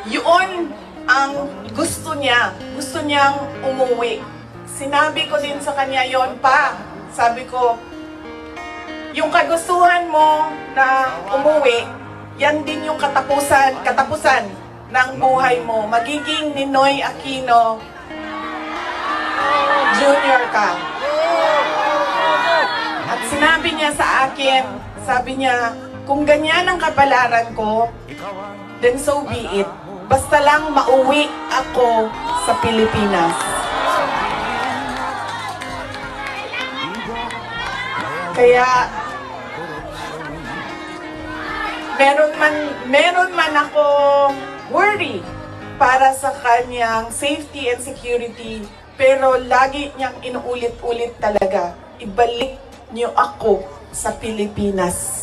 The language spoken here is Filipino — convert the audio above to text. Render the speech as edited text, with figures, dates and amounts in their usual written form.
Yun ang gusto niya. Gusto niyang umuwi. Sinabi ko din sa kanya yon pa. Sabi ko, yung kagustuhan mo na umuwi, yan din yung katapusan ng buhay mo. Magiging Ninoy Aquino Jr. ka. At sinabi niya sa akin, sabi niya, kung ganyan ang kapalaran ko, then so be it. Basta lang mauwi ako sa Pilipinas. Kaya, meron man ako worry para sa kanyang safety and security, pero lagi niyang inuulit-ulit talaga, ibalik niyo ako sa Pilipinas.